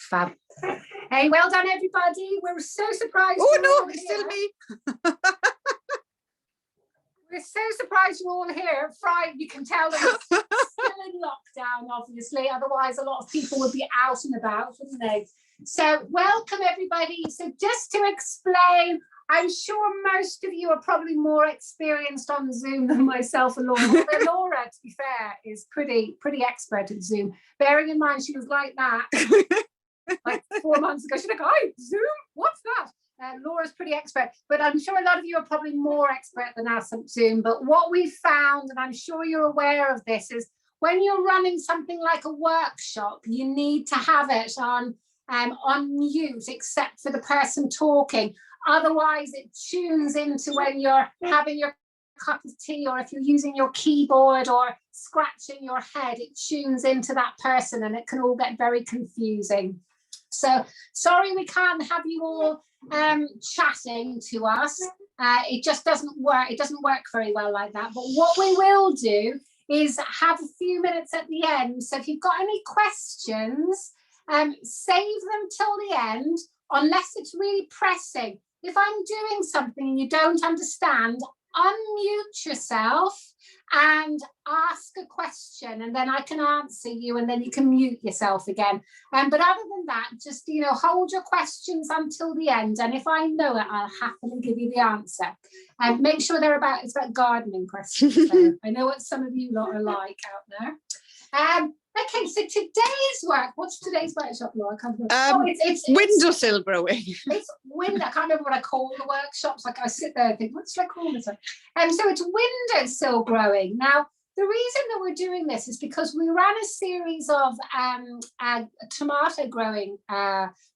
Fab. Hey, well done, everybody. We're so surprised. Oh, no, it's still me. We're so surprised you're all here. Friday, you can tell them it's still in lockdown, obviously. Otherwise, a lot of people would be out and about, wouldn't they? So welcome, everybody. So just to explain, I'm sure most of you are probably more experienced on Zoom than myself and Laura. Although Laura, to be fair, is pretty expert at Zoom. Bearing in mind she was like that like 4 months ago. She's like, "Oh, Zoom? What's that?" Laura's pretty expert, but I'm sure a lot of you are probably more expert than us at Zoom. But what we found, and I'm sure you're aware of this, is when you're running something like a workshop, you need to have it on mute, except for the person talking. Otherwise, it tunes into when you're having your cup of tea, or if you're using your keyboard or scratching your head, it tunes into that person, and it can all get very confusing. So sorry we can't have you all chatting to us. It just doesn't work. It doesn't work very well like that. But what we will do is have a few minutes at the end. So if you've got any questions, save them till the end, unless it's really pressing. If I'm doing something and you don't understand, unmute yourself and ask a question, and then I can answer you, and then you can mute yourself again. But other than that, just, you know, hold your questions until the end, and if I know it, I'll happily give you the answer. And make sure it's about gardening questions. So I know what some of you lot are like out there. Okay, so today's work, what's today's workshop, Laura? It's windowsill growing. It's I can't remember what I call the workshops. Like, I sit there and think, what should I call this? So it's windowsill growing. Now, the reason that we're doing this is because we ran a series of tomato growing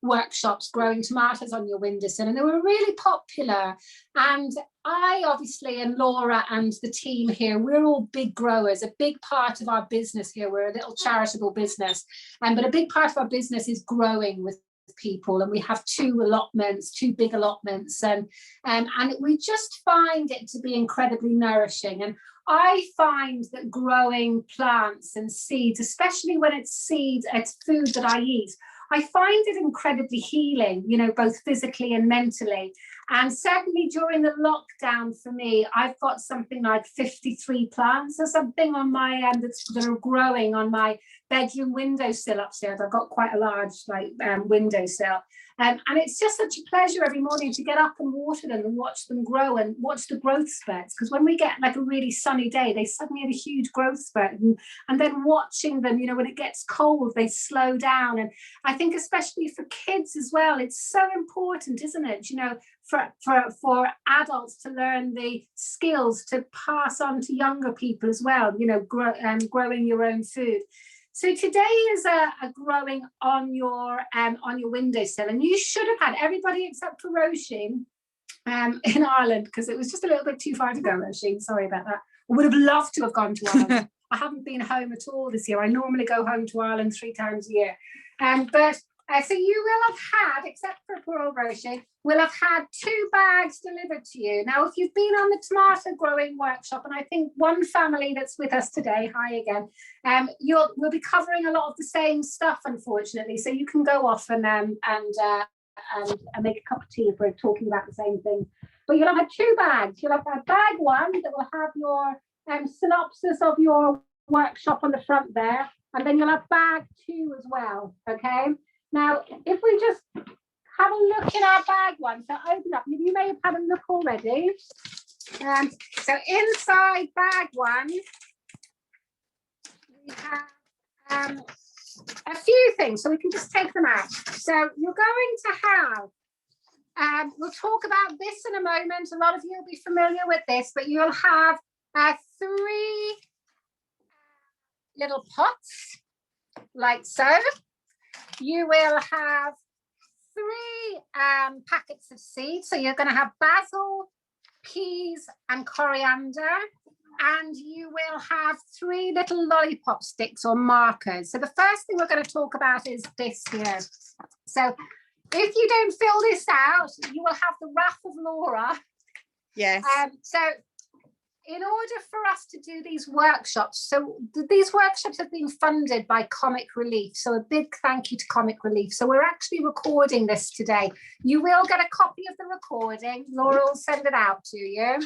workshops, growing tomatoes on your windowsill, and they were really popular. And I obviously, and Laura and the team here, we're all big growers. A big part of our business here, we're a little charitable business, but a big part of our business is growing with people, and we have two big allotments, and we just find it to be incredibly nourishing. And I find that growing plants and seeds, especially when it's seeds, it's food that I eat, I find it incredibly healing, you know, both physically and mentally. And certainly during the lockdown for me, I've got something like 53 plants or something on my that are growing on my bedroom windowsill upstairs. I've got quite a large windowsill. And it's just such a pleasure every morning to get up and water them and watch them grow and watch the growth spurts. Because when we get like a really sunny day, they suddenly have a huge growth spurt. And then watching them, you know, when it gets cold, they slow down. And I think especially for kids as well, it's so important, isn't it? You know, for adults to learn the skills to pass on to younger people as well, you know, growing your own food. So today is a growing on your windowsill, and you should have had, everybody except for Roisin in Ireland, because it was just a little bit too far to go, Roisin, sorry about that. I would have loved to have gone to Ireland. I haven't been home at all this year. I normally go home to Ireland 3 times a year. So you will have had, except for poor old Roisin, will have had 2 bags delivered to you. Now, if you've been on the tomato growing workshop, and I think one family that's with us today, hi again, we'll be covering a lot of the same stuff, unfortunately. So you can go off and make a cup of tea if we're talking about the same thing. But you'll have had 2 bags. You'll have had bag 1 that will have your synopsis of your workshop on the front there, and then you'll have bag 2 as well. Okay. Now, if we just have a look in our bag 1, so open up. You may have had a look already. So inside bag 1, we have a few things, so we can just take them out. So you're going to have, we'll talk about this in a moment. A lot of you will be familiar with this, but you'll have 3 little pots, like so. You will have 3 packets of seeds. So you're going to have basil, peas, and coriander. And you will have 3 little lollipop sticks or markers. So the first thing we're going to talk about is this here. So if you don't fill this out, you will have the wrath of Laura. Yes. So in order for us to do these workshops, so these workshops have been funded by Comic Relief. So a big thank you to Comic Relief. So we're actually recording this today. You will get a copy of the recording. Laura will send it out to you.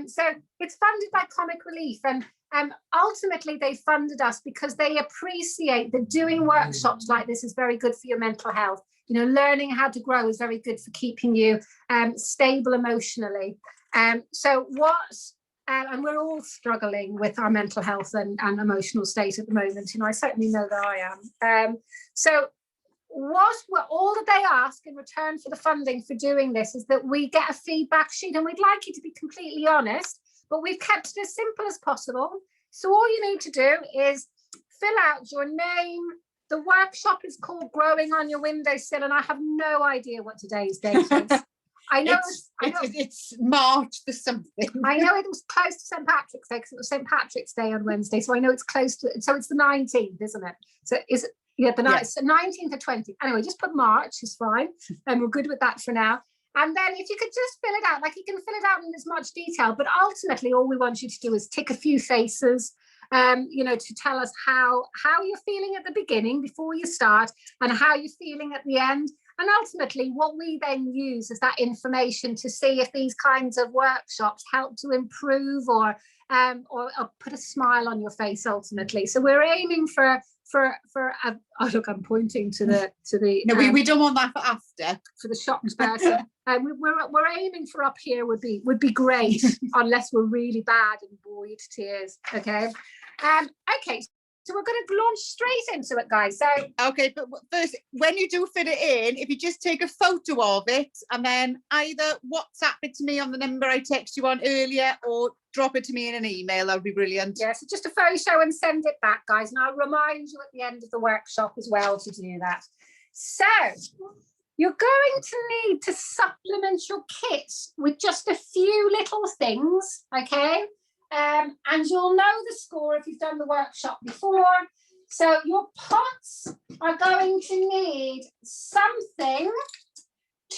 So it's funded by Comic Relief, and ultimately they funded us because they appreciate that doing workshops like this is very good for your mental health. You know, learning how to grow is very good for keeping you stable emotionally. So and we're all struggling with our mental health and emotional state at the moment. You know, I certainly know that I am. So all that they ask in return for the funding for doing this is that we get a feedback sheet, and we'd like you to be completely honest, but we've kept it as simple as possible. So all you need to do is fill out your name. The workshop is called Growing on Your Windowsill, and I have no idea what today's date is. I know it's March the something. I know it was close to St. Patrick's Day because it was St. Patrick's Day on Wednesday. So I know it's close to, so it's the 19th, isn't it? So is it, yeah, the 19th or 20th. Anyway, just put March is fine. And we're good with that for now. And then if you could just fill it out, like you can fill it out in as much detail, but ultimately all we want you to do is tick a few faces, you know, to tell us how you're feeling at the beginning before you start and how you're feeling at the end. And ultimately, what we then use is that information to see if these kinds of workshops help to improve or put a smile on your face. Ultimately, so we're aiming for oh look, I'm pointing to the no, we don't want that for after, for the shocked person. We're aiming for up here would be great, unless we're really bad and bore you to tears. Okay, okay. So we're going to launch straight into it, guys. So okay, but first, when you do fit it in, if you just take a photo of it and then either WhatsApp it to me on the number I texted you on earlier, or drop it to me in an email, that would be brilliant. Yeah, so just a photo and send it back, guys. And I'll remind you at the end of the workshop as well to do that. So you're going to need to supplement your kit with just a few little things, okay? And you'll know the score if you've done the workshop before. So your pots are going to need something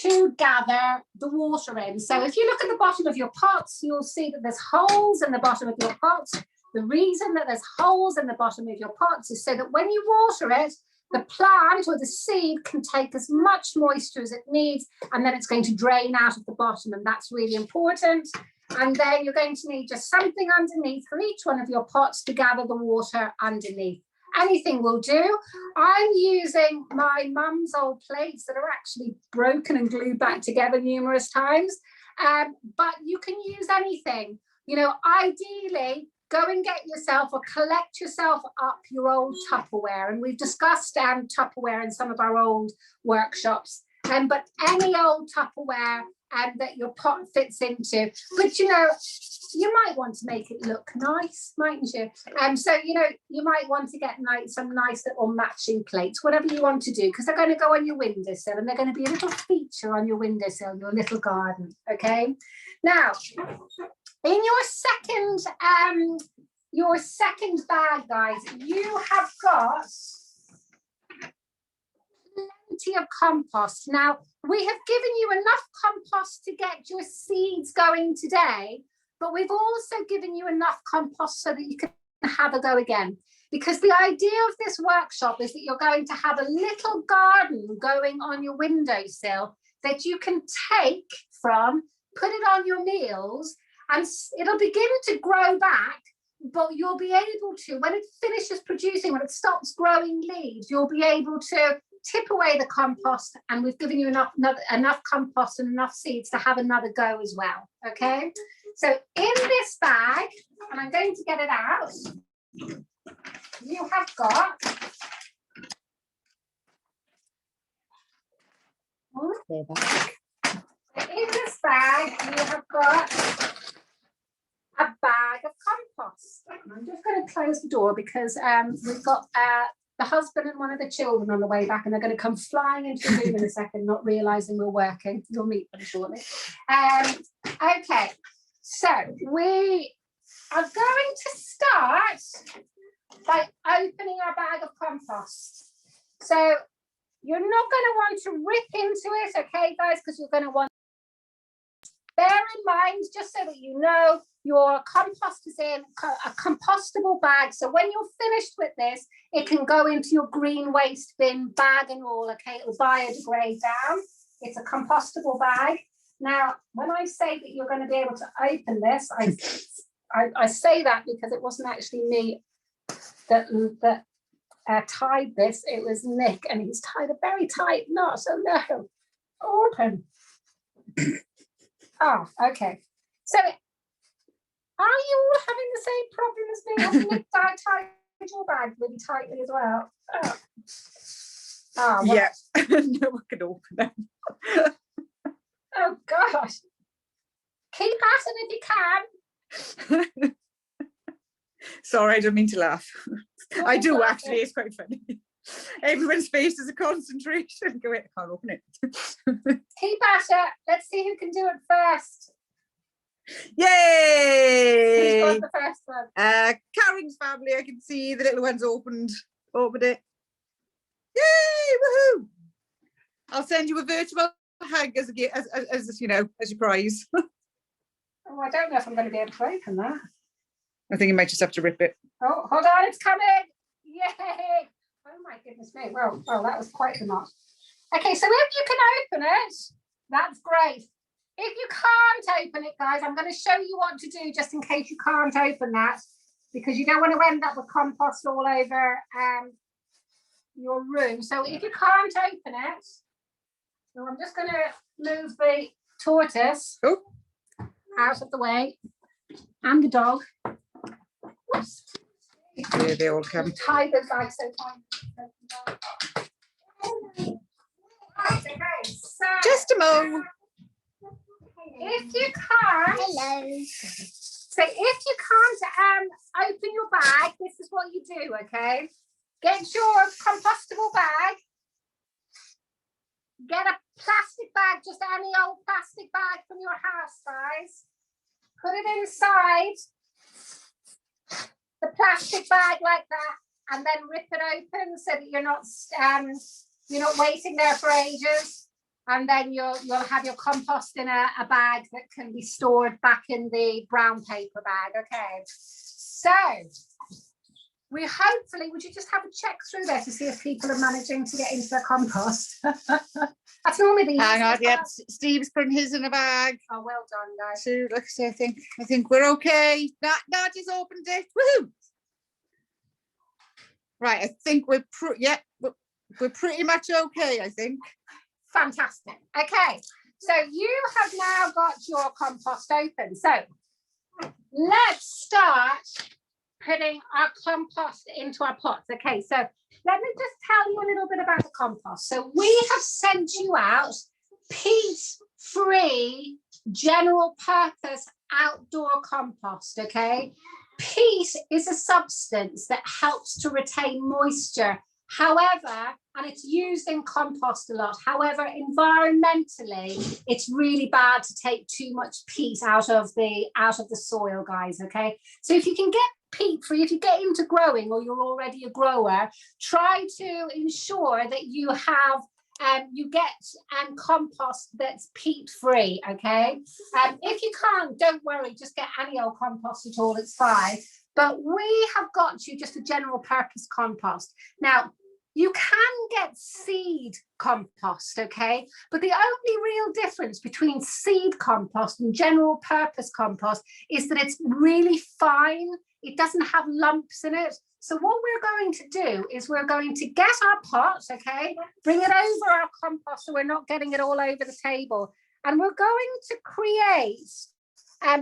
to gather the water in. So if you look at the bottom of your pots, you'll see that there's holes in the bottom of your pots. The reason that there's holes in the bottom of your pots is so that when you water it, the plant or the seed can take as much moisture as it needs, and then it's going to drain out of the bottom, and that's really important. And then you're going to need just something underneath for each one of your pots to gather the water underneath. Anything will do. I'm using my mum's old plates that are actually broken and glued back together numerous times, but you can use anything. You know, ideally, go and get yourself or collect yourself up your old Tupperware. And we've discussed Tupperware in some of our old workshops. But any old Tupperware that your pot fits into. But, you know, you might want to make it look nice, mightn't you? So, you know, you might want to get some nice little matching plates, whatever you want to do, because they're going to go on your windowsill, and they're going to be a little feature on your windowsill, your little garden, okay? Now, in your second bag, guys, you have got plenty of compost. Now, we have given you enough compost to get your seeds going today, but we've also given you enough compost so that you can have a go again. Because the idea of this workshop is that you're going to have a little garden going on your windowsill that you can take from, put it on your meals, and it'll begin to grow back, but you'll be able to, when it finishes producing, when it stops growing leaves, you'll be able to tip away the compost, and we've given you enough compost and enough seeds to have another go as well, okay? So in this bag, and I'm going to get it out, you have got in this bag, you have got a bag of compost. I'm just going to close the door because we've got the husband and one of the children on the way back, and they're going to come flying into the room in a second, not realizing we're working. You'll meet them shortly. Okay, so we are going to start by opening our bag of compost. So you're not going to want to rip into it, okay, guys, because you're going to want bear in mind, just so that you know, your compost is in a compostable bag. So when you're finished with this, it can go into your green waste bin bag and all, okay? It'll biodegrade down. It's a compostable bag. Now, when I say that you're going to be able to open this, I say that because it wasn't actually me that tied this. It was Nick, and he's tied a very tight knot. So no, open. Oh, okay. So are you all having the same problem as me? Has Nick tied your bag really tightly as well? Oh. Oh, well. Yeah, no one can open them. Oh gosh. Keep at it if you can. Sorry, I don't mean to laugh. Oh, I do actually, it's quite funny. Everyone's face is a concentration. Go ahead, I can't open it. Keep at it. Let's see who can do it first. Yay! Who's got the first one? Karen's family, I can see the little one's opened it. Yay! Woohoo! I'll send you a virtual hug as you know, as your prize. Oh, I don't know if I'm going to be able to open that. I think you might just have to rip it. Oh, hold on, it's coming. Yay! Oh my goodness me. Well, that was quite the knot. Okay, so if you can open it, that's great. If you can't open it, guys, I'm going to show you what to do just in case you can't open that, because you don't want to end up with compost all over your room. So if you can't open it, so I'm just going to move the tortoise out of the way and the dog. Whoops. Yeah, they all come. Tie the bag so tight. Okay, so Just a moment. if you can't, hello. So if you can't open your bag, this is what you do, okay? Get your compostable bag. Get a plastic bag, just any old plastic bag from your house, guys. Put it inside the plastic bag like that, and then rip it open so that you're not waiting there for ages. And then you'll have your compost in a bag that can be stored back in the brown paper bag. Okay. So we hopefully, would you just have a check through there to see if people are managing to get into the compost? That's normally the hang on, yeah. Steve's putting his in a bag. Oh, well done, guys. So like I say, I think we're okay. Nadia's opened it. Woohoo! Right, I think we're pretty much okay, I think. Fantastic. Okay, so you have now got your compost open. So let's start putting our compost into our pots. Okay, so let me just tell you a little bit about the compost. So we have sent you out peat-free, general purpose outdoor compost, okay? Peat is a substance that helps to retain moisture. However, and it's used in compost a lot. However, environmentally, it's really bad to take too much peat out of the soil, guys. Okay, so if you can get peat free, if you get into growing or you're already a grower, try to ensure that you have you get compost that's peat free. Okay, if you can't, don't worry, just get any old compost at all, it's fine. But we have got you just a general purpose compost. Now, you can get seed compost, okay? But the only real difference between seed compost and general purpose compost is that it's really fine. It doesn't have lumps in it. So what we're going to do is we're going to get our pot, okay? Bring it over our compost so we're not getting it all over the table. And we're going to create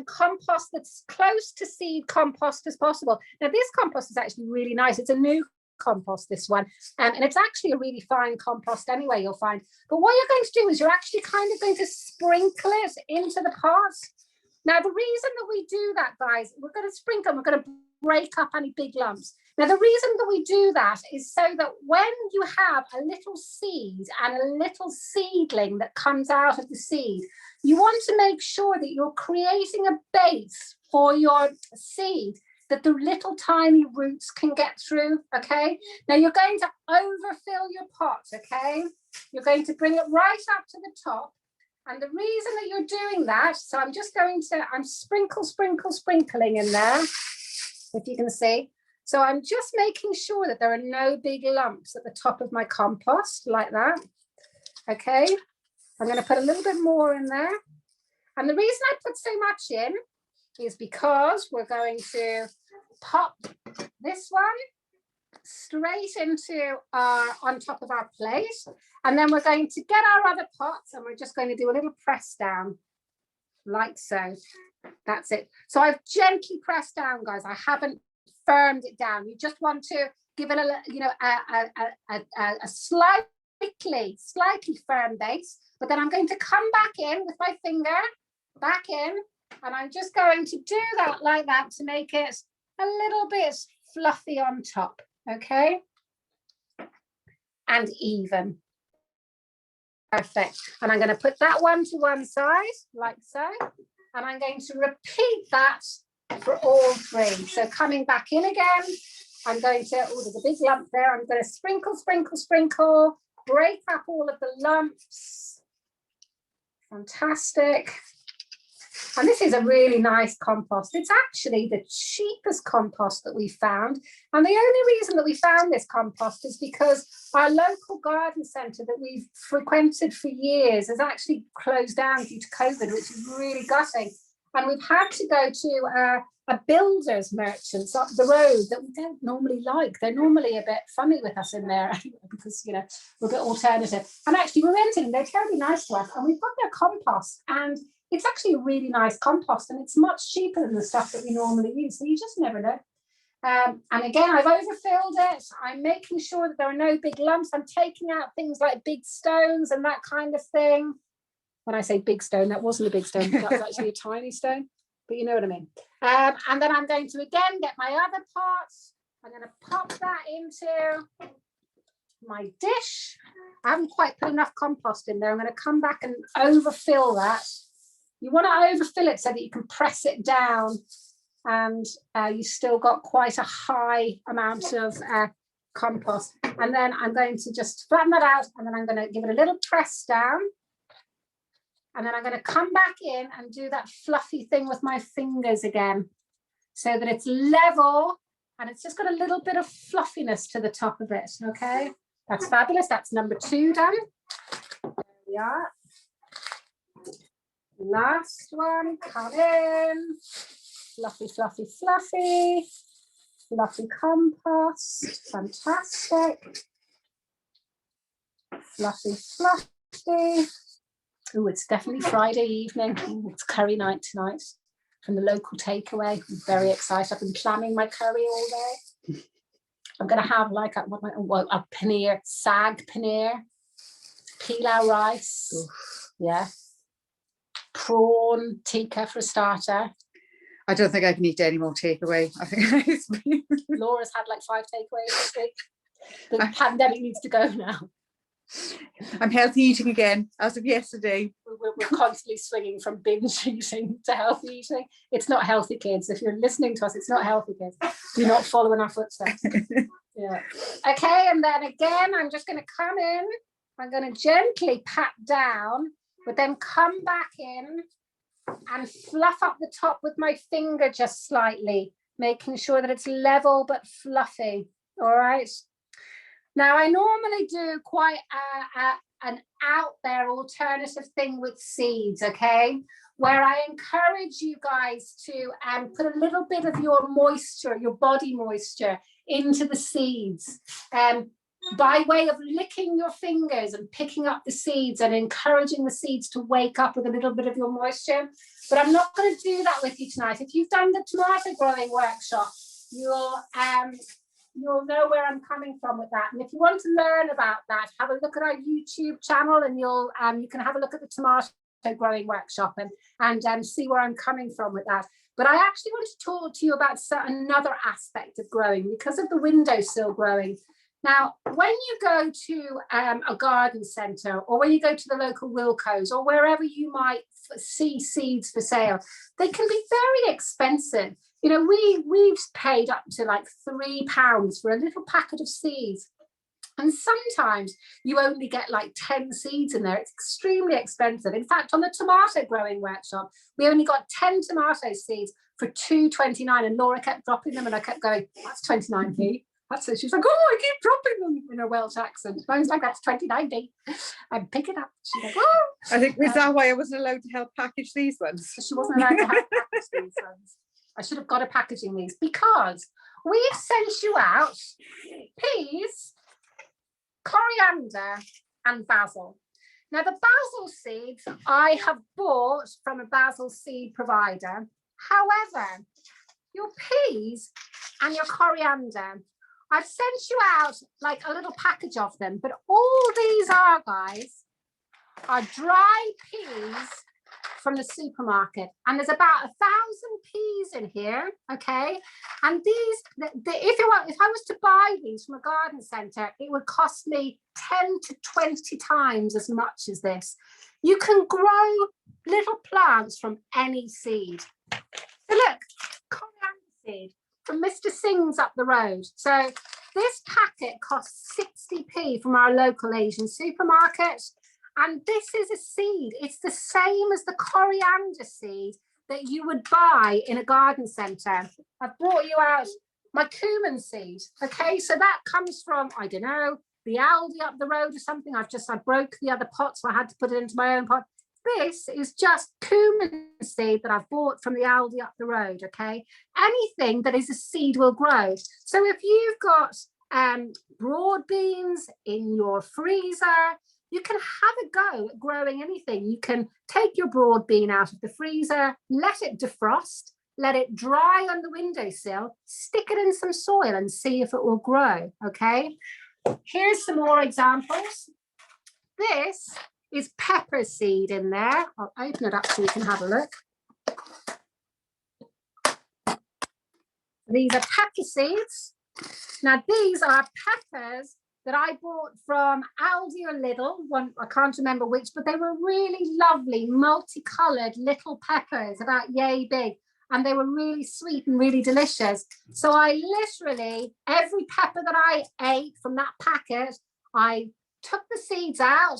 compost that's close to seed compost as possible. Now, this compost is actually really nice. It's a new compost, this one, and it's actually a really fine compost anyway, you'll find. But what you're going to do is you're actually kind of going to sprinkle it into the pot. Now, the reason that we do that, guys, we're going to sprinkle, we're going to break up any big lumps. Now, the reason that we do that is so that when you have a little seed and a little seedling that comes out of the seed, you want to make sure that you're creating a base for your seed that the little tiny roots can get through, okay? Now you're going to overfill your pot, okay? You're going to bring it right up to the top, And the reason that you're doing that, so I'm just going to, I'm sprinkling in there, if you can see. So I'm just making sure that there are no big lumps at the top of my compost like that. Okay, I'm going to put a little bit more in there. And the reason I put so much in is because we're going to pop this one straight into on top of our plate, and then we're going to get our other pots and we're just going to do a little press down like so. That's it. So I've gently pressed down, guys. I haven't firmed it down. You just want to give it a, you know, a slightly firm base, but then I'm going to come back in with my finger back in, and I'm just going to do that like that to make it a little bit fluffy on top. Okay, and even. Perfect. And I'm going to put that one to one side like so, and I'm going to repeat that for all three. So coming back in again, I'm going to, oh, there's a big lump there. I'm going to sprinkle, break up all of the lumps. Fantastic. And this is a really nice compost. It's actually the cheapest compost that we found. And the only reason that we found this compost is because our local garden centre that we've frequented for years has actually closed down due to COVID, which is really gutting. And we've had to go to a builder's merchants up the road that we don't normally like. They're normally a bit funny with us in there because, you know, we're a bit alternative. And actually we went in, they're terribly nice to us, and we've got their compost, and it's actually a really nice compost, and it's much cheaper than the stuff that we normally use. So you just never know. And again, I've overfilled it. I'm making sure that there are no big lumps. I'm taking out things like big stones and that kind of thing. When I say big stone, that wasn't a big stone. That was actually a tiny stone, but you know what I mean. And then I'm going to, again, get my other pots. I'm going to pop that into my dish. I haven't quite put enough compost in there. I'm going to come back and overfill that. You want to overfill it so that you can press it down, and you still got quite a high amount of compost. And then I'm going to just flatten that out, and then I'm going to give it a little press down. And then I'm going to come back in and do that fluffy thing with my fingers again, so that it's level and it's just got a little bit of fluffiness to the top of it. Okay, that's fabulous. That's number 2 done. There we are. Last one, come in. Fluffy compost. Fantastic. Fluffy. Oh, it's definitely Friday evening. Ooh, it's curry night tonight from the local takeaway. I'm very excited. I've been planning my curry all day. I'm going to have like a paneer, sag paneer, pilau rice. Oof. Yeah. Prawn tikka for a starter. I don't think I can eat any more takeaway. I think Laura's had like 5 takeaways this week. The pandemic needs to go now. I'm healthy eating again as of yesterday. We're constantly swinging from binge eating to healthy eating. It's not healthy, kids. If you're listening to us, it's not healthy, kids. Do not follow in our footsteps. Yeah. Okay, and then again, I'm just going to come in. I'm going to gently pat down, but then come back in and fluff up the top with my finger just slightly, making sure that it's level but fluffy. All right. Now, I normally do quite an out there alternative thing with seeds, okay, where I encourage you guys to put a little bit of your moisture, your body moisture, into the seeds. By way of licking your fingers and picking up the seeds and encouraging the seeds to wake up with a little bit of your moisture. But I'm not going to do that with you tonight. If you've done the tomato growing workshop, you'll know where I'm coming from with that. And if you want to learn about that, have a look at our YouTube channel, and you can have a look at the tomato growing workshop and see where I'm coming from with that. But I actually want to talk to you about another aspect of growing because of the windowsill growing. Now, when you go to a garden centre, or when you go to the local Wilco's, or wherever you might see seeds for sale, they can be very expensive. You know, we've paid up to like £3 for a little packet of seeds. And sometimes you only get like 10 seeds in there. It's extremely expensive. In fact, on the tomato growing workshop, we only got 10 tomato seeds for £2.29, and Laura kept dropping them, and I kept going, that's 29p. That's it. She's like, oh, I keep dropping them in her Welsh accent. I was like, that's 29p. I pick it up. She's like, oh. I think, is that why I wasn't allowed to help package these ones? She wasn't allowed to help package these ones. I should have got her packaging these, because we've sent you out peas, coriander and basil. Now the basil seeds I have bought from a basil seed provider. However, your peas and your coriander, I've sent you out like a little package of them, but all these are, guys, are dry peas from the supermarket, and there's about 1,000 peas in here, okay? And these, if I was to buy these from a garden centre, it would cost me 10 to 20 times as much as this. You can grow little plants from any seed. So look, coriander seed from Mr. Singh's up the road. So this packet costs 60p from our local Asian supermarket. And this is a seed. It's the same as the coriander seed that you would buy in a garden centre. I've brought you out my cumin seed. Okay, so that comes from, I don't know, the Aldi up the road or something. I broke the other pot, so I had to put it into my own pot. This is just cumin seed that I've bought from the Aldi up the road, okay? Anything that is a seed will grow. So if you've got broad beans in your freezer, you can have a go at growing anything. You can take your broad bean out of the freezer, let it defrost, let it dry on the windowsill, stick it in some soil and see if it will grow, okay? Here's some more examples. This is pepper seed in there. I'll open it up so you can have a look. These are pepper seeds. Now these are peppers that I bought from Aldi or Lidl, one, I can't remember which, but they were really lovely, multicolored little peppers, about yay big, and they were really sweet and really delicious. So I literally, every pepper that I ate from that packet, I took the seeds out,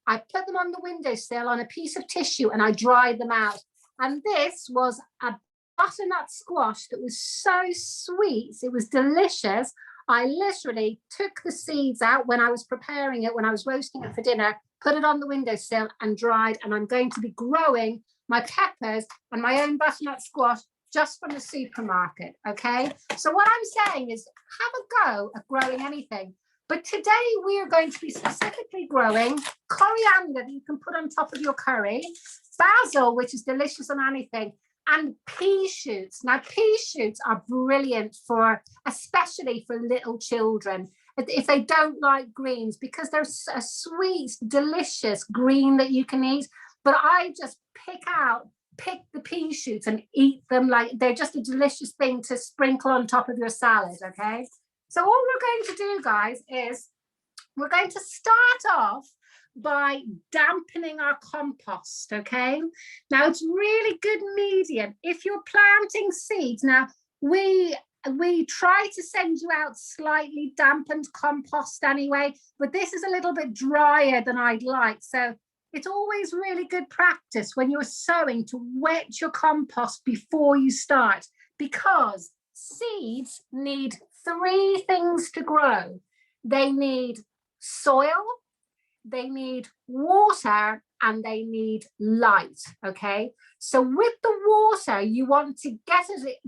I put them on the windowsill on a piece of tissue, and I dried them out. And this was a butternut squash that was so sweet, it was delicious. I literally took the seeds out when I was preparing it, when I was roasting it for dinner, put it on the windowsill and dried, and I'm going to be growing my peppers and my own butternut squash just from the supermarket, okay? So what I'm saying is have a go at growing anything. But today we are going to be specifically growing coriander that you can put on top of your curry, basil, which is delicious on anything, and pea shoots. Now, pea shoots are brilliant for, especially for little children, if they don't like greens, because there's a sweet, delicious green that you can eat. But I just pick the pea shoots and eat them like they're just a delicious thing to sprinkle on top of your salad, okay? So all we're going to do, guys, is we're going to start off by dampening our compost, okay? Now it's really good medium if you're planting seeds. Now we try to send you out slightly dampened compost anyway, but this is a little bit drier than I'd like. So it's always really good practice when you're sowing to wet your compost before you start, because seeds need 3 things to grow. They need soil, they need water, and they need light, okay? So with the water, you want to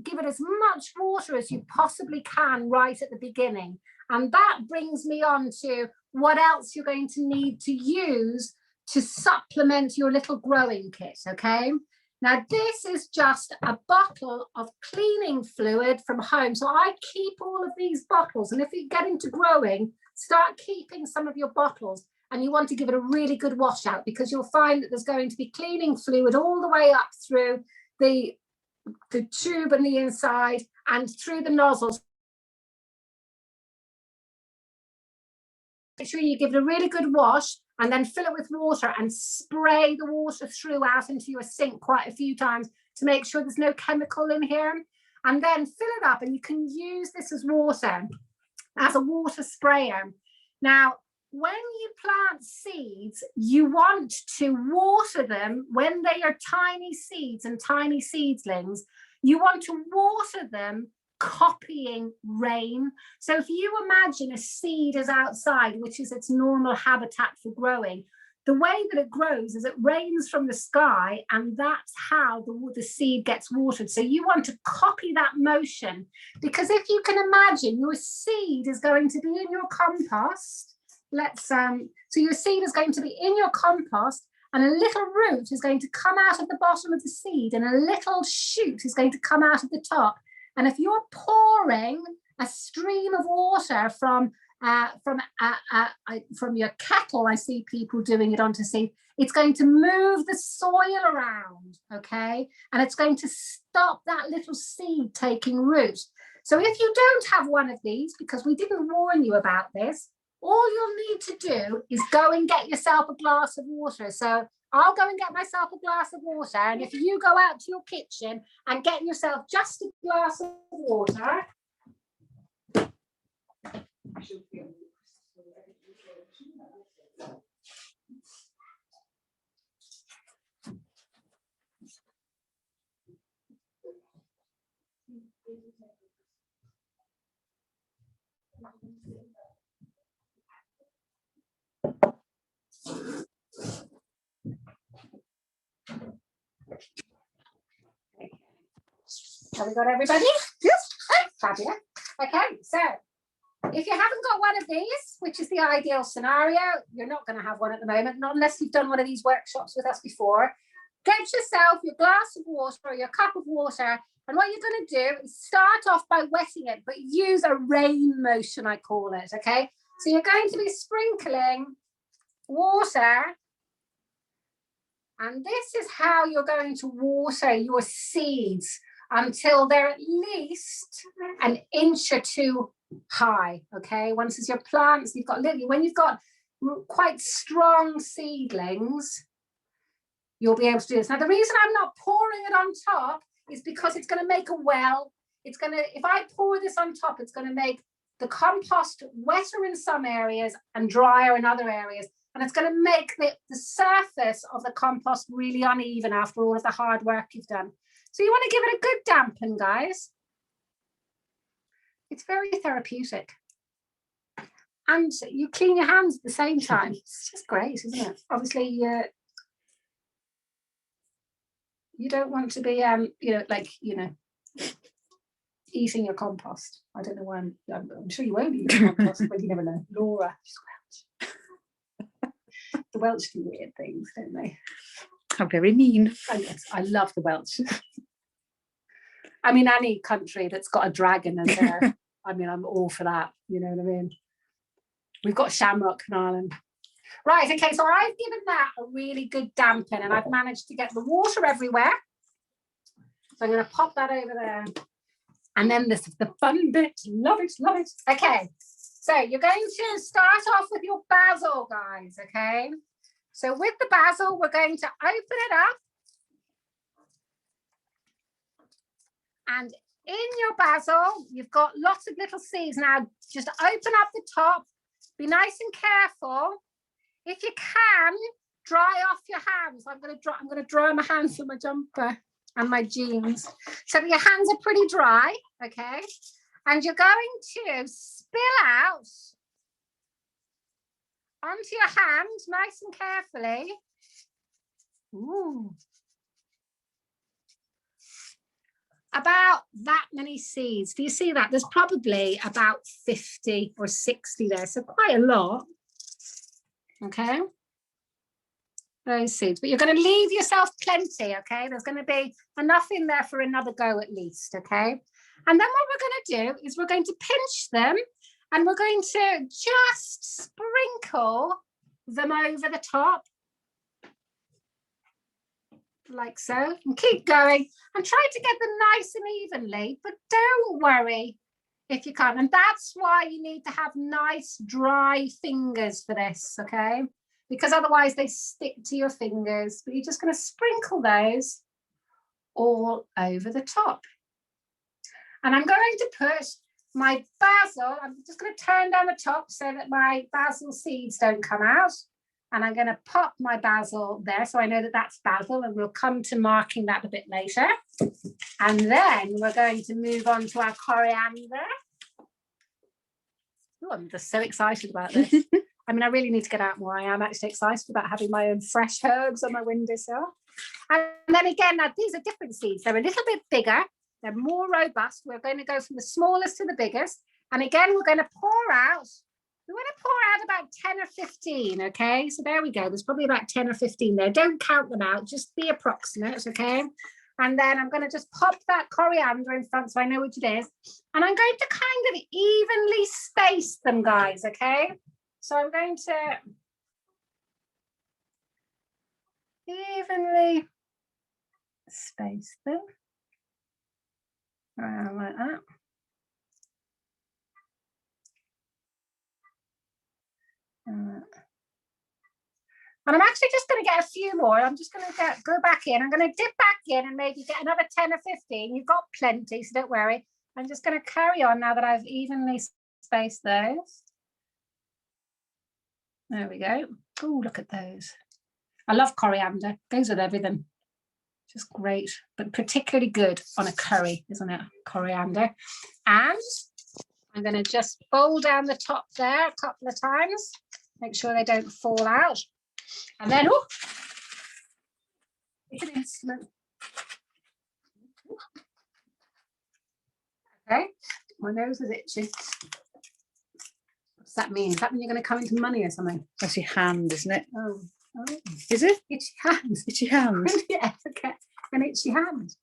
give it as much water as you possibly can right at the beginning. And that brings me on to what else you're going to need to use to supplement your little growing kit, okay? Now, this is just a bottle of cleaning fluid from home. So I keep all of these bottles, and if you get into growing, start keeping some of your bottles. And you want to give it a really good wash out, because you'll find that there's going to be cleaning fluid all the way up through the tube and the inside and through the nozzles. Make sure you give it a really good wash and then fill it with water and spray the water through out into your sink quite a few times to make sure there's no chemical in here. And then fill it up, and you can use this as water, as a water sprayer. Now, when you plant seeds, you want to water them when they are tiny seeds and tiny seedlings. You want to water them copying rain. So if you imagine a seed is outside, which is its normal habitat for growing, the way that it grows is it rains from the sky, and that's how the seed gets watered. So you want to copy that motion, because if you can imagine your seed is going to be in your compost, so your seed is going to be in your compost, and a little root is going to come out of the bottom of the seed, and a little shoot is going to come out of the top. And if you're pouring a stream of water from your kettle, I see people doing it onto seed, it's going to move the soil around, okay? And it's going to stop that little seed taking root. So if you don't have one of these, because we didn't warn you about this, all you'll need to do is go and get yourself a glass of water. So I'll go and get myself a glass of water, and if you go out to your kitchen and get yourself just a glass of water. Have we got everybody? Yes. Oh, fabulous. Okay, so if you haven't got one of these, which is the ideal scenario, you're not going to have one at the moment, not unless you've done one of these workshops with us before. Get yourself your glass of water or your cup of water, and what you're going to do is start off by wetting it, but use a rain motion, I call it, okay? So you're going to be sprinkling water, and this is how you're going to water your seeds until they're at least an inch or two high, okay? Once as your plants, when you've got quite strong seedlings, you'll be able to do this. Now, the reason I'm not pouring it on top is because it's going to make a well. If I pour this on top, it's going to make the compost wetter in some areas and drier in other areas. And it's going to make the surface of the compost really uneven after all of the hard work you've done. So you want to give it a good dampen, guys. It's very therapeutic. And you clean your hands at the same time. It's just great, isn't it? Obviously, you don't want to be, eating your compost. I don't know why I'm sure you won't eat your compost, but you never know. Laura, she's Welsh. The Welsh do weird things, don't they? How very mean. I love the Welsh. I mean, any country that's got a dragon as their, I mean, I'm all for that, you know what I mean? We've got shamrock in Ireland. Right, okay, so I've given that a really good dampen, and I've managed to get the water everywhere. So I'm going to pop that over there. And then this is the fun bit. Love it, love it. Okay, so you're going to start off with your basil, guys, okay? So with the basil, we're going to open it up. And in your basil, you've got lots of little seeds. Now, just open up the top. Be nice and careful. If you can, dry off your hands. I'm going to dry my hands with my jumper and my jeans. So your hands are pretty dry, okay? And you're going to spill out onto your hand, nice and carefully. Ooh. About that many seeds. Do you see that? There's probably about 50 or 60 there, so quite a lot. Okay, those seeds, but you're going to leave yourself plenty, okay? There's going to be enough in there for another go at least, okay? And then what we're going to do is we're going to pinch them, and we're going to just sprinkle them over the top. Like so, and keep going and try to get them nice and evenly, but don't worry if you can't. And that's why you need to have nice dry fingers for this, okay? Because otherwise they stick to your fingers. But you're just going to sprinkle those all over the top. And I'm going to put my basil, I'm just going to turn down the top so that my basil seeds don't come out. And I'm going to pop my basil there so I know that that's basil, and we'll come to marking that a bit later. And then we're going to move on to our coriander. Oh, I'm just so excited about this. I mean, I really need to get out more. I am actually excited about having my own fresh herbs on my windowsill. And then again, now these are different seeds. They're a little bit bigger. They're more robust. We're going to go from the smallest to the biggest. And again, we're going to pour out. We want to pour out about 10 or 15, okay? So there we go. There's probably about 10 or 15 there. Don't count them out. Just be approximate, okay? And then I'm going to just pop that coriander in front so I know what it is. And I'm going to kind of evenly space them, guys, okay? So I'm going to evenly space them around like that. And I'm actually just going to get a few more. I'm just going to go back in. I'm going to dip back in and maybe get another 10 or 15. You've got plenty, so don't worry. I'm just going to carry on now that I've evenly spaced those. There we go. Oh, look at those. I love coriander. Goes with everything. Just great, but particularly good on a curry, isn't it? Coriander. And I'm going to just fold down the top there a couple of times. Make sure they don't fall out. And then, oh, it's an instrument. Okay, my nose is itchy. What's that mean? Does that mean you're going to come into money or something? That's your hand, isn't it? Oh. Is it? Itchy hand. Itchy hand. Yes, okay. An itchy hand.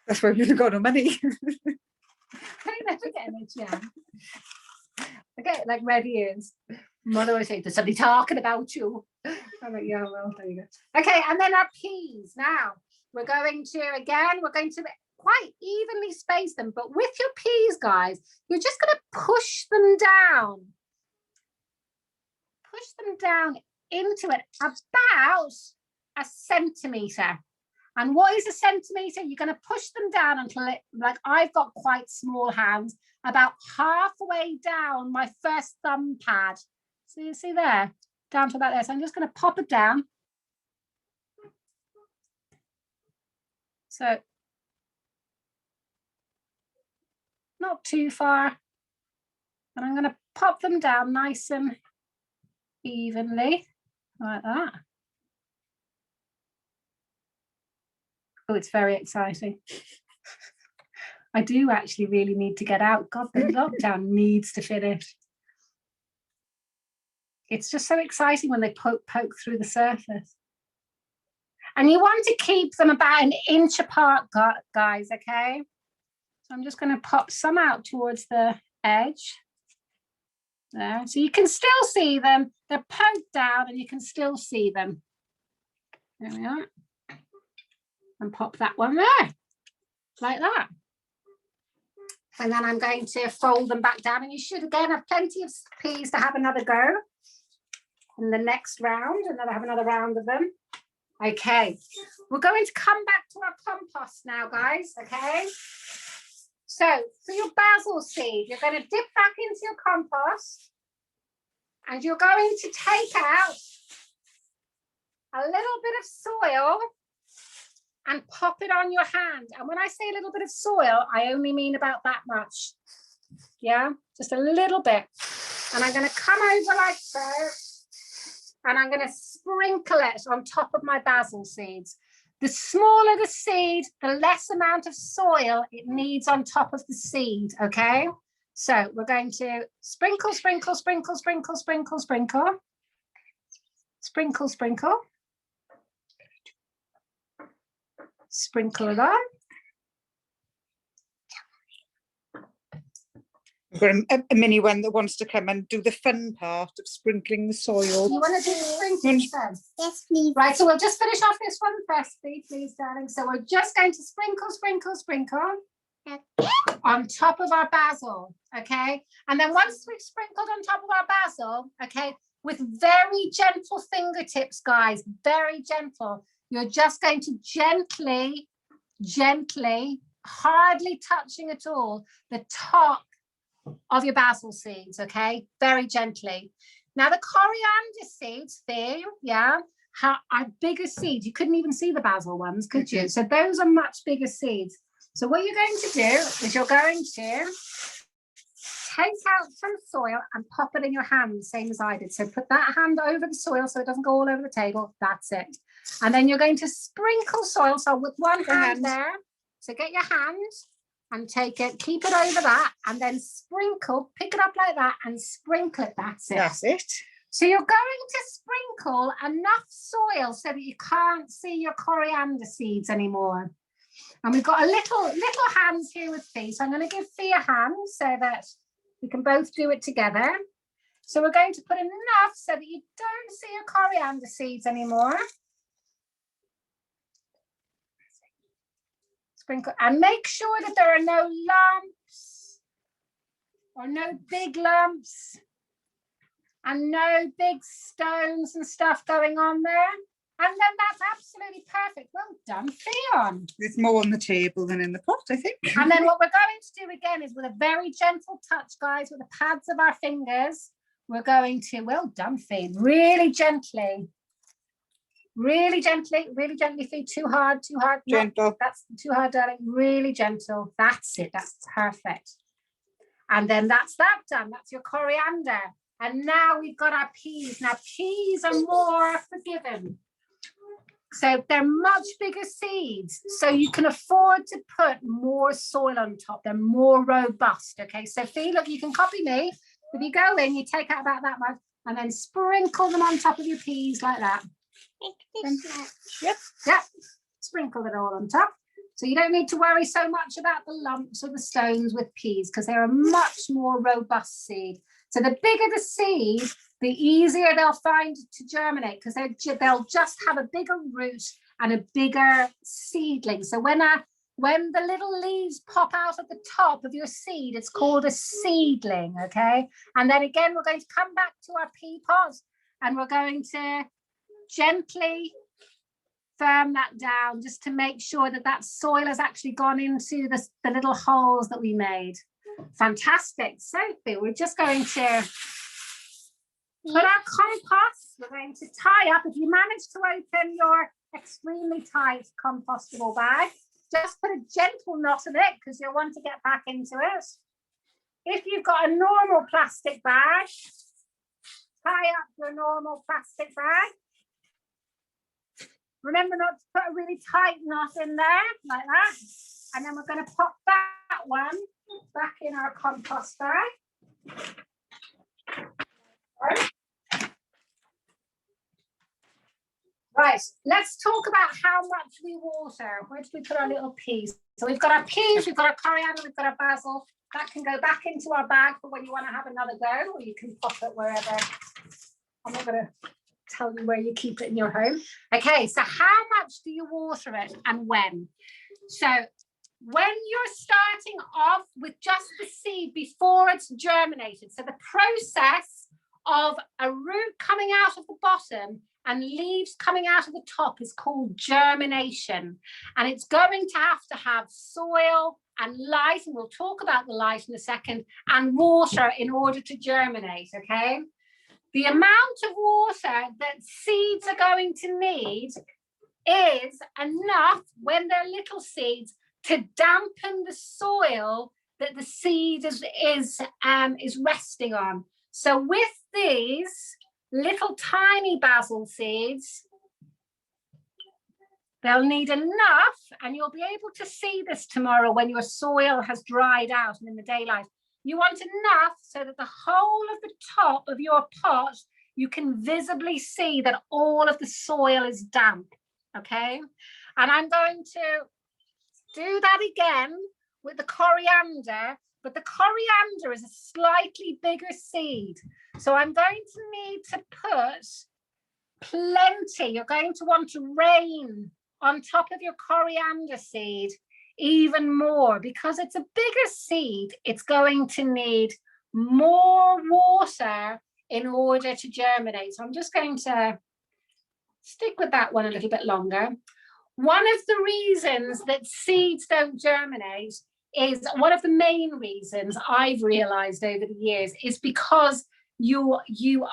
That's why we've got no money. I never get an itchy hand. I get like red ears. Mother always say, there's somebody talking about you. I'm like, yeah, well, there you go. Okay, and then our peas. Now, we're going to quite evenly space them, but with your peas, guys, you're just going to push them down. Push them down into it about a centimetre. And what is a centimetre? You're going to push them down until it, like I've got quite small hands, about halfway down my first thumb pad. So you see there, down to about there. So I'm just going to pop it down. So not too far. And I'm going to pop them down nice and evenly, like that. Oh, it's very exciting. I do actually really need to get out. God, the lockdown needs to finish. It's just so exciting when they poke through the surface. And you want to keep them about an inch apart, guys, okay? So I'm just going to pop some out towards the edge. There. So you can still see them. They're poked down and you can still see them. There we are. And pop that one there, like that. And then I'm going to fold them back down, and you should again have plenty of peas to have another go in the next round, and then have another round of them. Okay, we're going to come back to our compost now, guys, okay? So for your basil seed, you're going to dip back into your compost, and you're going to take out a little bit of soil and pop it on your hand. And when I say a little bit of soil, I only mean about that much. Yeah, just a little bit. And I'm going to come over like so, and I'm going to sprinkle it on top of my basil seeds. The smaller the seed, the less amount of soil it needs on top of the seed, okay? So we're going to sprinkle, sprinkle, sprinkle, sprinkle, sprinkle, sprinkle. Sprinkle, sprinkle. Sprinkle it on. We've got a mini one that wants to come and do the fun part of sprinkling the soil. You want to do the sprinkling then? Yes, please. Right, so we'll just finish off this one first, please, darling. So we're just going to sprinkle, sprinkle, sprinkle on top of our basil, okay? And then once we've sprinkled on top of our basil, okay, with very gentle fingertips, guys, very gentle, you're just going to gently hardly touching at all the top of your basil seeds, okay? Very gently. Now the coriander seeds, yeah, are bigger seeds. You couldn't even see the basil ones, could you? So those are much bigger seeds. So what you're going to do is you're going to take out some soil and pop it in your hand, same as I did. So put that hand over the soil so it doesn't go all over the table. That's it. And then you're going to sprinkle soil. So with one hand there, so get your hand and take it, keep it over that, and then sprinkle, pick it up like that and sprinkle it. That's it. That's it. So you're going to sprinkle enough soil so that you can't see your coriander seeds anymore. And we've got a little hands here with Fee. So I'm going to give Fee a hand so that we can both do it together. So we're going to put enough so that you don't see your coriander seeds anymore. Sprinkle and make sure that there are no lumps or no big lumps and no big stones and stuff going on there. And then that's absolutely perfect. Well done, Theon. There's more on the table than in the pot, I think. And then what we're going to do again is with a very gentle touch, guys, with the pads of our fingers, we're going to, well done, Fee, really gently, Fee, too hard, Gentle. No, that's too hard, darling, really gentle. That's it, that's perfect. And then that's that done, that's your coriander. And now we've got our peas. Now peas are more forgiving. So they're much bigger seeds. So you can afford to put more soil on top. They're more robust. Okay, so Fee, look, you can copy me. If you go in, you take out about that much and then sprinkle them on top of your peas like that. Yep. Sprinkle it all on top. So you don't need to worry so much about the lumps or the stones with peas because they're a much more robust seed. So the bigger the seed, the easier they'll find to germinate because they'll just have a bigger root and a bigger seedling. So when the little leaves pop out at the top of your seed, it's called a seedling, okay? And then again, we're going to come back to our pea pots and we're going to gently firm that down just to make sure that that soil has actually gone into the little holes that we made. Fantastic. Sophie, we're just going to put our compost. We're going to tie up. If you manage to open your extremely tight compostable bag, just put a gentle knot in it because you'll want to get back into it. If you've got a normal plastic bag, tie up your normal plastic bag. Remember not to put a really tight knot in there, like that. And then we're going to pop that one back in our compost bag. Right, let's talk about how much we water. Where did we put our little peas? So we've got our peas, we've got our coriander, we've got our basil. That can go back into our bag for when you want to have another go, or you can pop it wherever. I'm not going to tell you where you keep it in your home. Okay, so how much do you water it and when? So when you're starting off with just the seed before it's germinated, so the process of a root coming out of the bottom and leaves coming out of the top is called germination. And it's going to have soil and light, and we'll talk about the light in a second, and water in order to germinate, okay? The amount of water that seeds are going to need is enough when they're little seeds to dampen the soil that the seed is resting on. So with these little tiny basil seeds, they'll need enough, and you'll be able to see this tomorrow when your soil has dried out and in the daylight. You want enough so that the whole of the top of your pot, you can visibly see that all of the soil is damp, okay? And I'm going to do that again with the coriander, but the coriander is a slightly bigger seed. So I'm going to need to put plenty. You're going to want to rain on top of your coriander seed even more because it's a bigger seed. It's going to need more water in order to germinate. So I'm just going to stick with that one a little bit longer. One of the reasons that seeds don't germinate is one of the main reasons I've realized over the years is because you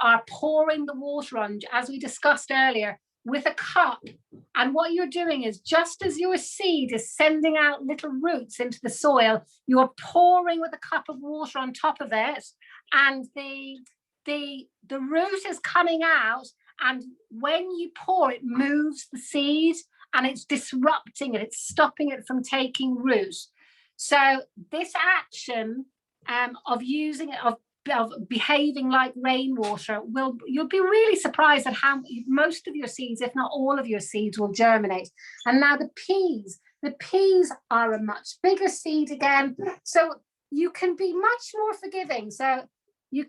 are pouring the water on, as we discussed earlier, with a cup. And what you're doing is, just as your seed is sending out little roots into the soil, you're pouring with a cup of water on top of it, and the root is coming out, and when you pour, it moves the seed and it's disrupting it, it's stopping it from taking root. So this action of using it, of behaving like rainwater, you'll be really surprised at how most of your seeds, if not all of your seeds, will germinate. And now the peas are a much bigger seed again, so you can be much more forgiving. So you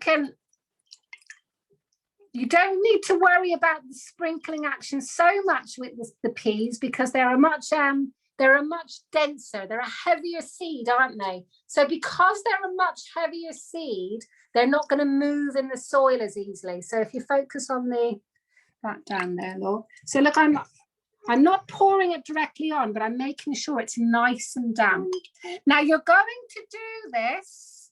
don't need to worry about the sprinkling action so much with the peas, because they're a much denser, they're a heavier seed, aren't they? So because they're a much heavier seed, they're not going to move in the soil as easily. So if you focus on that down there, Laura. So look, I'm not pouring it directly on, but I'm making sure it's nice and damp. Now you're going to do this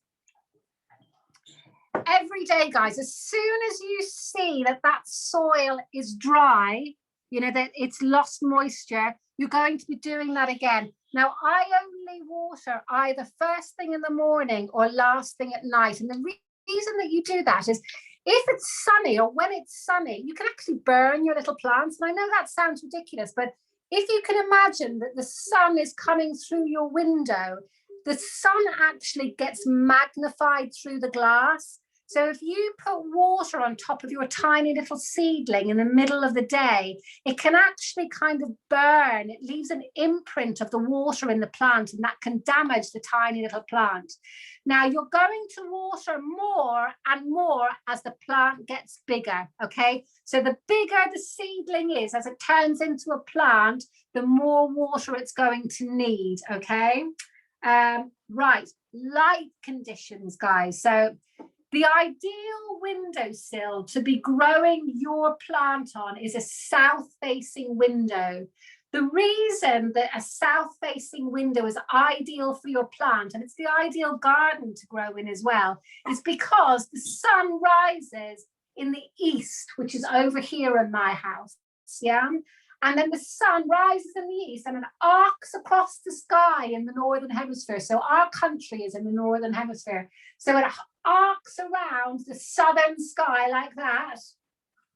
every day, guys. As soon as you see that soil is dry, that it's lost moisture, you're going to be doing that again. Now, I only water either first thing in the morning or last thing at night. And the reason that you do that is, if it's sunny or when it's sunny, you can actually burn your little plants. And I know that sounds ridiculous, but if you can imagine that the sun is coming through your window, the sun actually gets magnified through the glass. So if you put water on top of your tiny little seedling in the middle of the day, it can actually kind of burn. It leaves an imprint of the water in the plant, and that can damage the tiny little plant. Now you're going to water more and more as the plant gets bigger, okay? So the bigger the seedling is, as it turns into a plant, the more water it's going to need, okay? Right, light conditions, guys. So the ideal windowsill to be growing your plant on is a south-facing window. The reason that a south-facing window is ideal for your plant, and it's the ideal garden to grow in as well, is because the sun rises in the east, which is over here in my house, yeah? And then the sun rises in the east and it arcs across the sky in the northern hemisphere. So our country is in the northern hemisphere. So it arcs around the southern sky like that.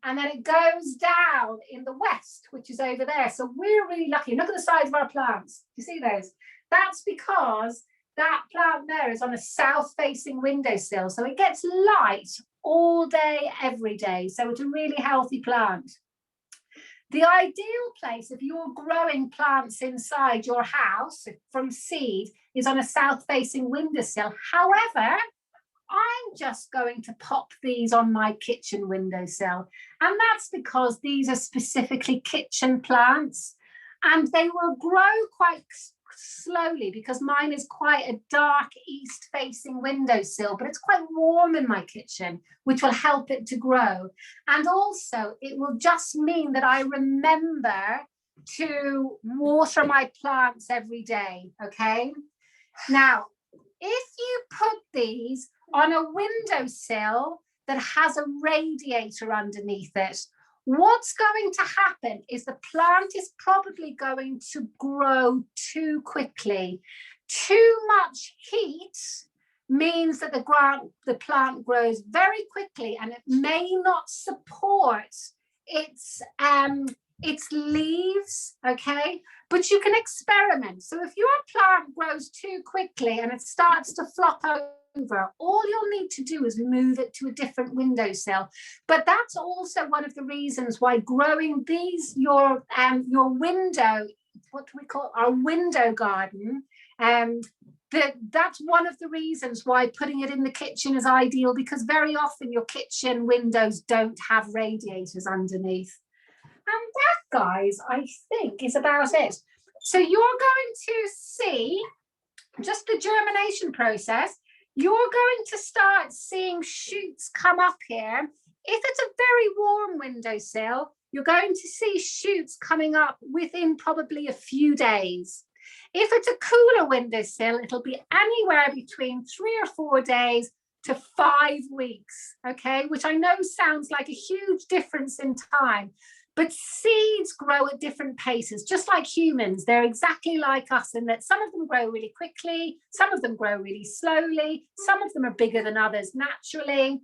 And then it goes down in the west, which is over there. So we're really lucky. Look at the size of our plants. You see those? That's because that plant there is on a south-facing windowsill. So it gets light all day, every day. So it's a really healthy plant. The ideal place, if you're growing plants inside your house from seed, is on a south-facing windowsill. However, I'm just going to pop these on my kitchen windowsill. And that's because these are specifically kitchen plants, and they will grow quite slowly because mine is quite a dark east-facing windowsill, but it's quite warm in my kitchen, which will help it to grow. And also, it will just mean that I remember to water my plants every day, okay? Now, if you put these on a windowsill that has a radiator underneath it, what's going to happen is the plant is probably going to grow too quickly. Too much heat means that the plant grows very quickly, and it may not support its leaves, okay? But you can experiment. So if your plant grows too quickly and it starts to flop over, all you'll need to do is move it to a different windowsill. But that's also one of the reasons why growing your window, what do we call our window garden, that's one of the reasons why putting it in the kitchen is ideal, because very often your kitchen windows don't have radiators underneath. And that, guys, I think is about it. So you're going to see just the germination process. You're going to start seeing shoots come up here. If it's a very warm windowsill, you're going to see shoots coming up within probably a few days. If it's a cooler windowsill, it'll be anywhere between 3 or 4 days to 5 weeks, okay? Which I know sounds like a huge difference in time, but seeds grow at different paces, just like humans. They're exactly like us in that some of them grow really quickly, some of them grow really slowly, some of them are bigger than others naturally,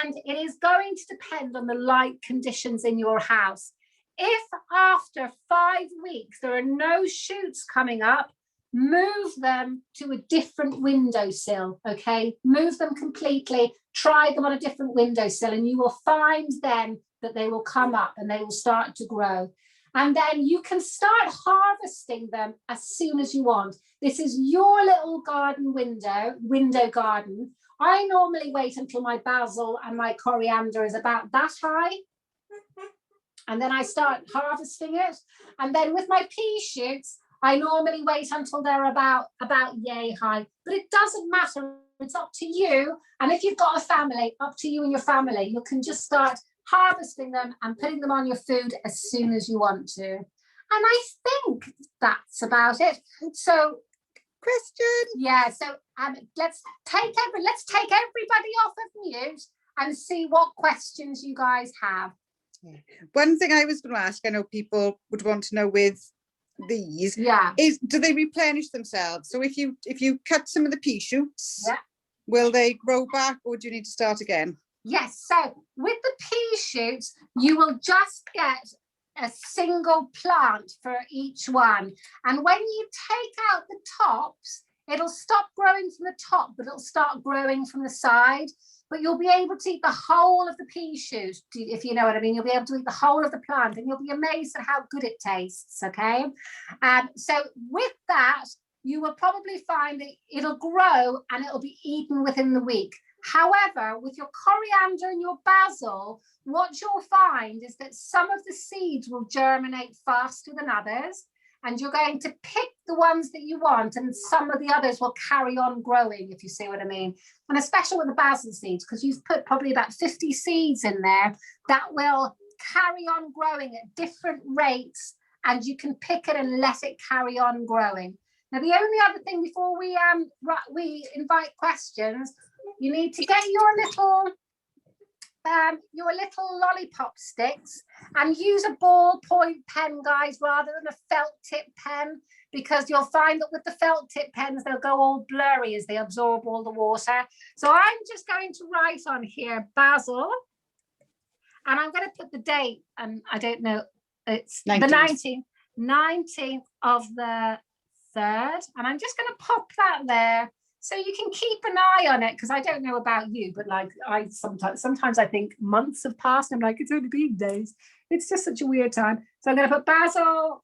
and it is going to depend on the light conditions in your house. If after 5 weeks there are no shoots coming up, move them to a different windowsill, okay? Move them completely, try them on a different windowsill, and you will find then that they will come up and they will start to grow. And then you can start harvesting them as soon as you want. This is your little garden window garden. I normally wait until my basil and my coriander is about that high. And then I start harvesting it. And then with my pea shoots, I normally wait until they're about yay high. But it doesn't matter. It's up to you. And if you've got a family, up to you and your family. You can just start harvesting them and putting them on your food as soon as you want to. And I think that's about it. So, question. Yeah, so let's take everybody off of mute and see what questions you guys have. One thing I was going to ask, I know people would want to know with these, is do they replenish themselves? So if you cut some of the pea shoots, will they grow back, or do you need to start again? Yes, so with the pea shoots, you will just get a single plant for each one. And when you take out the tops, it'll stop growing from the top, but it'll start growing from the side. But you'll be able to eat the whole of the pea shoot, if you know what I mean. You'll be able to eat the whole of the plant, and you'll be amazed at how good it tastes, okay? So with that, you will probably find that it'll grow and it'll be eaten within the week. However, with your coriander and your basil, what you'll find is that some of the seeds will germinate faster than others, and you're going to pick the ones that you want, and some of the others will carry on growing, if you see what I mean. And especially with the basil seeds, because you've put probably about 50 seeds in there, that will carry on growing at different rates, and you can pick it and let it carry on growing. Now, the only other thing before we invite questions, you need to get your little lollipop sticks and use a ballpoint pen, guys, rather than a felt tip pen, because you'll find that with the felt tip pens, they'll go all blurry as they absorb all the water. So I'm just going to write on here basil, and I'm going to put the date, and I don't know, it's 19th. The 19th of the 3rd, and I'm just going to pop that there. So you can keep an eye on it, because I don't know about you, but like I sometimes I think months have passed. I'm like, it's only been days. It's just such a weird time. So I'm going to put basil,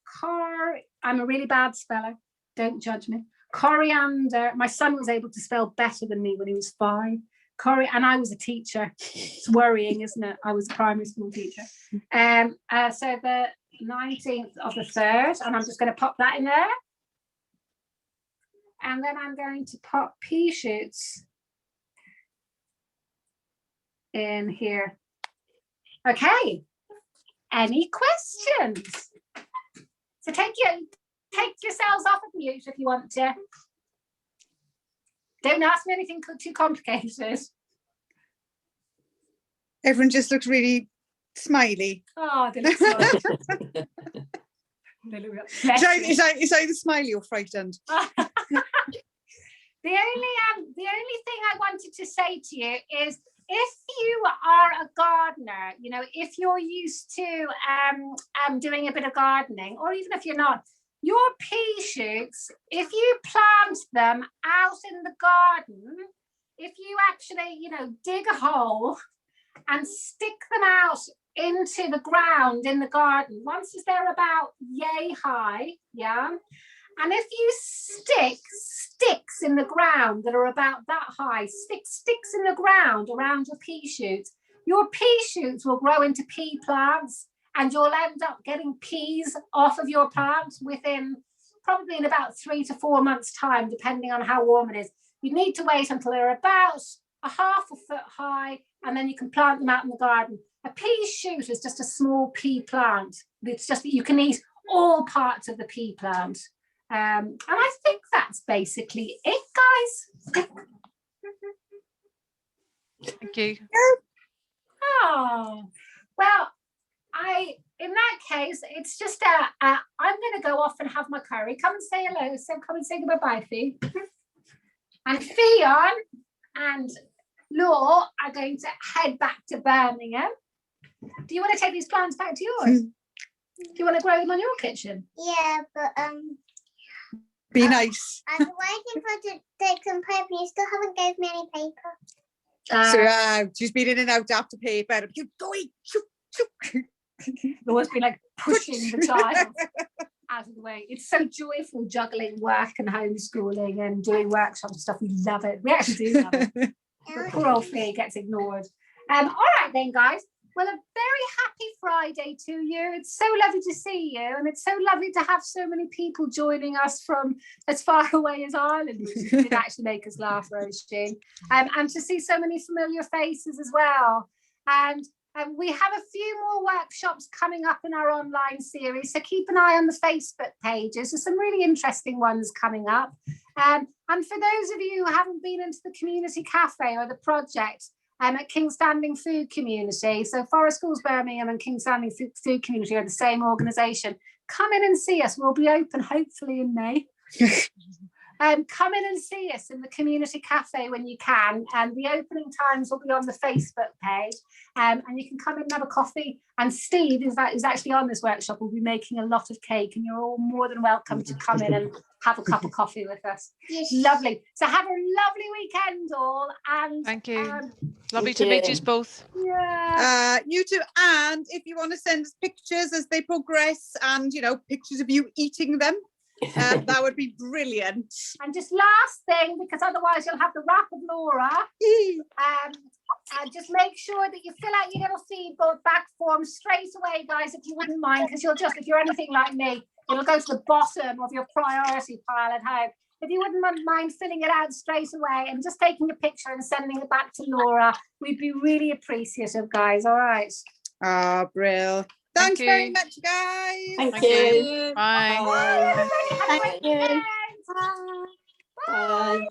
I'm a really bad speller. Don't judge me. Coriander. My son was able to spell better than me when he was 5. And I was a teacher. It's worrying, isn't it? I was a primary school teacher. So the 19th of the 3rd, and I'm just going to pop that in there. And then I'm going to pop pea shoots in here. Okay. Any questions? So take yourselves off of mute if you want to. Don't ask me anything too complicated. Everyone just looks really smiley. Oh, they look smiley. It's either smiley or frightened. The only thing I wanted to say to you is, if you are a gardener, you know, if you're used to doing a bit of gardening, or even if you're not, your pea shoots, if you plant them out in the garden, if you actually, you know, dig a hole and stick them out into the ground in the garden, once they're about yay high, and if you stick sticks in the ground that are about that high, sticks in the ground around your pea shoots will grow into pea plants, and you'll end up getting peas off of your plants within probably in about 3 to 4 months' time, depending on how warm it is. You need to wait until they're about a half a foot high, and then you can plant them out in the garden. A pea shoot is just a small pea plant. It's just that you can eat all parts of the pea plant. And I think that's basically it, guys. Thank you. Oh, well, in that case, it's just I'm going to go off and have my curry. Come and say hello. So come and say goodbye, Fee. And Fionn and Law are going to head back to Birmingham. Do you want to take these plants back to yours? Do you want to grow them on your kitchen? Yeah, but Be nice. I've been waiting for to take some paper. You still haven't gave me any paper. So she's been in and out after paper. You go eat. Laura's been like pushing the child out of the way. It's so joyful juggling work and homeschooling and doing workshops and stuff. We love it. We actually do love it. But poor old Fee gets ignored. All right then, guys. Well, a very happy Friday to you. It's so lovely to see you, and it's so lovely to have so many people joining us from as far away as Ireland, which did actually make us laugh, Roisin. And to see so many familiar faces as well. And we have a few more workshops coming up in our online series, so keep an eye on the Facebook pages. There's some really interesting ones coming up. And for those of you who haven't been into the community cafe or the project, at King's Standing Food Community. So Forest Schools Birmingham and King's Standing Food Community are the same organisation. Come in and see us. We'll be open hopefully in May. Come in and see us in the community cafe when you can. And the opening times will be on the Facebook page. And you can come in and have a coffee. And Steve is actually on this workshop. We'll be making a lot of cake, and you're all more than welcome to come in and have a cup of coffee with us. Yes. Lovely. So have a lovely weekend all. And thank you. Lovely to meet you both. Yeah. You too. And if you want to send us pictures as they progress, and pictures of you eating them, that would be brilliant. And just last thing, because otherwise you'll have the wrath of Laura. And just make sure that you fill out your little feedback form straight away, guys, if you wouldn't mind, because if you're anything like me, it'll go to the bottom of your priority pile at home. If you wouldn't mind filling it out straight away and just taking a picture and sending it back to Laura, we'd be really appreciative, guys. All right. Ah, Brill. Thanks very much, guys. Thank you. Bye. Bye, everybody. Have a Thank great you. weekend. Bye. Bye.